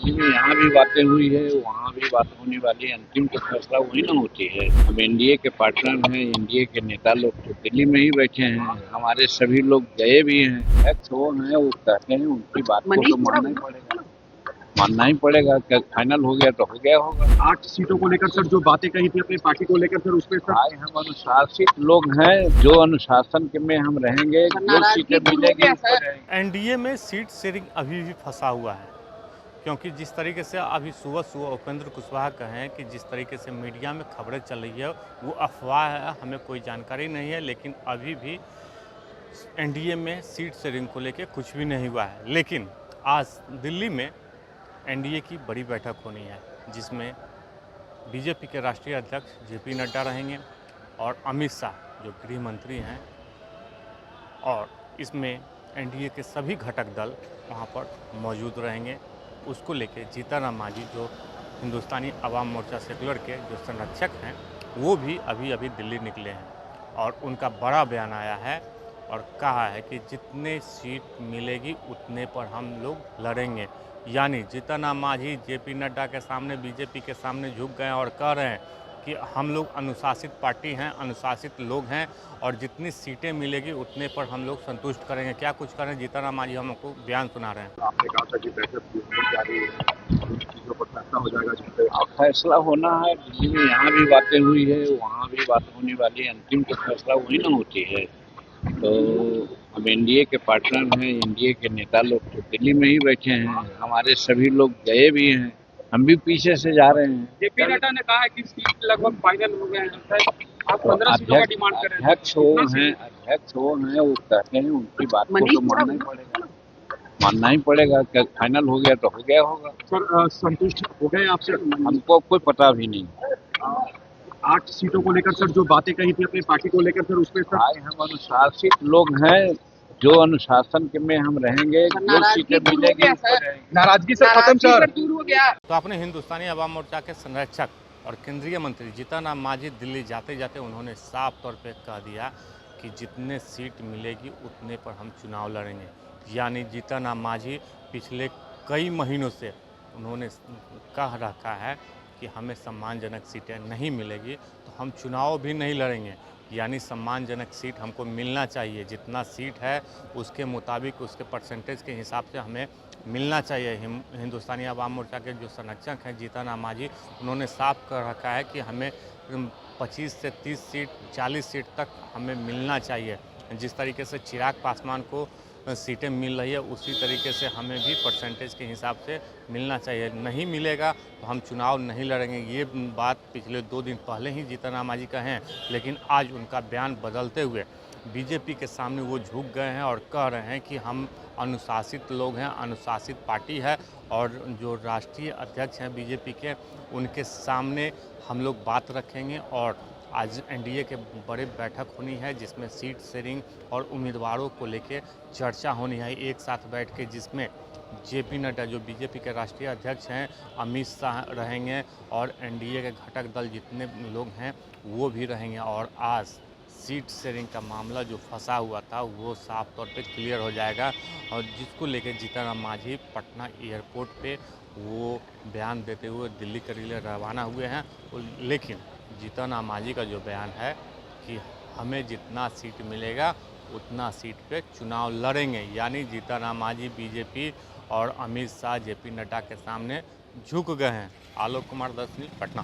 दिल्ली में यहाँ भी बातें हुई है, वहाँ भी बात होने वाली है। अंतिम तो फैसला वही ना होती है। हम एनडीए के पार्टनर हैं, एनडीए के नेता लोग तो दिल्ली में ही बैठे हैं। हमारे सभी लोग गए भी हैं, एक्स वो हैं, वो कहते हैं, उनकी बात को तो मानना ही पड़ेगा। मानना ही पड़ेगा। क्या फाइनल हो गया तो हो गया होगा। 8 सीटों को लेकर सर जो बातें कही थी अपनी पार्टी को लेकर सर उस पर सर भाई हम अनुशासित लोग हैं, जो अनुशासन के में हम रहेंगे, जो सीटें मिलेगी उसको रहेंगे। एनडीए में सीट शेयरिंग अभी भी फंसा हुआ है, क्योंकि जिस तरीके से अभी सुबह सुबह उपेंद्र कुशवाहा कहें कि जिस तरीके से मीडिया में खबरें चल रही है वो अफवाह है, हमें कोई जानकारी नहीं है। लेकिन अभी भी एनडीए में सीट शेयरिंग को लेकर कुछ भी नहीं हुआ है। लेकिन आज दिल्ली में एनडीए की बड़ी बैठक होनी है, जिसमें बीजेपी के राष्ट्रीय अध्यक्ष जेपी नड्डा रहेंगे और अमित शाह जो गृह मंत्री हैं, और इसमें एनडीए के सभी घटक दल वहां पर मौजूद रहेंगे। उसको लेके जीतन राम मांझी जो हिंदुस्तानी अवाम मोर्चा सेकुलर के जो संरक्षक हैं, वो भी अभी दिल्ली निकले हैं और उनका बड़ा बयान आया है और कहा है कि जितने सीट मिलेगी उतने पर हम लोग लड़ेंगे। यानी जीतन राम मांझी जेपी नड्डा के सामने, बीजेपी के सामने झुक गए और कह रहे हैं कि हम लोग अनुशासित पार्टी हैं, अनुशासित लोग हैं और जितनी सीटें मिलेगी उतने पर हम लोग संतुष्ट करेंगे। क्या कुछ करें, जीतन राम मांझी हमको बयान सुना रहे हैं। आपने कहा था कि बैठक होने जा रही है और उन चीजों पर फैसला हो जाएगा जिस पे अब फैसला होना है। दिल्ली में यहाँ भी बातें हुई है, वहाँ भी बात होने वाली है। अंतिम तो फैसला वही ना होती है। तो हम एनडीए के पार्टनर हैं, एनडीए के नेता लोग तो दिल्ली में ही बैठे हैं। हमारे सभी लोग गए भी हैं, हम भी पीछे से जा रहे हैं। जेपी नड्डा ने कहा है कि सीट लगभग फाइनल हो गए हैं, आप तो 15 सीटों का डिमांड कर रहे हैं। अध्यक्ष वो हैं, वो कहते हैं, उनकी बात को तो मानना ही पड़ेगा। मानना ही पड़ेगा। क्या फाइनल हो गया तो हो गया होगा। सर संतुष्ट हो गए आपसे? हमको कोई पता भी नहीं। 8 सीटों को लेकर सर जो बातें कही थी अपनी पार्टी को लेकर सर उस पर सर भाई हम अनुशासित लोग हैं, जो अनुशासन के में हम रहेंगे, जो सीटें मिलेगी उसको रहेंगे। नाराजगी से खत्म सर। तो अपने हिंदुस्तानी अवाम मोर्चा के संरक्षक और केंद्रीय मंत्री जीतन राम मांझी दिल्ली जाते जाते उन्होंने साफ तौर पे कह दिया कि जितने सीट मिलेगी उतने पर हम चुनाव लड़ेंगे। यानी जीतन राम मांझी पिछले कई महीनों से उन्होंने कह रखा है कि हमें सम्मानजनक सीटें नहीं मिलेगी तो हम चुनाव भी नहीं लड़ेंगे। यानी सम्मानजनक सीट हमको मिलना चाहिए, जितना सीट है उसके मुताबिक, उसके परसेंटेज के हिसाब से हमें मिलना चाहिए। हिंदुस्तानी अवाम मोर्चा के जो संरक्षक हैं जीतन राम मांझी, उन्होंने साफ कर रखा है कि हमें 25 से 30 सीट, 40 सीट तक हमें मिलना चाहिए। जिस तरीके से चिराग पासवान को सीटें मिल रही है उसी तरीके से हमें भी परसेंटेज के हिसाब से मिलना चाहिए। नहीं मिलेगा तो हम चुनाव नहीं लड़ेंगे। ये बात पिछले 2 दिन पहले ही जीतन राम मांझी का है, लेकिन आज उनका बयान बदलते हुए बीजेपी के सामने वो झुक गए हैं और कह रहे हैं कि हम अनुशासित लोग हैं, अनुशासित पार्टी है और जो राष्ट्रीय अध्यक्ष हैं बीजेपी के, उनके सामने हम लोग बात रखेंगे। और आज एनडीए के बड़े बैठक होनी है जिसमें सीट शेयरिंग और उम्मीदवारों को लेकर चर्चा होनी है एक साथ बैठ के, जिसमें जेपी नड्डा जो बीजेपी के राष्ट्रीय अध्यक्ष हैं, अमित शाह रहेंगे और एनडीए के घटक दल जितने लोग हैं वो भी रहेंगे। और आज सीट शेयरिंग का मामला जो फंसा हुआ था वो साफ तौर पे क्लियर हो जाएगा और जिसको लेकर जीतन राम मांझी पटना एयरपोर्ट पे वो बयान देते हुए दिल्ली के लिए रवाना हुए हैं। लेकिन जीतन राम मांझी का जो बयान है कि हमें जितना सीट मिलेगा उतना सीट पे चुनाव लड़ेंगे। यानी जीतन राम मांझी बीजेपी और अमित शाह जेपी नड्डा के सामने झुक गए हैं। आलोक कुमार 10 न्यूज़ पटना।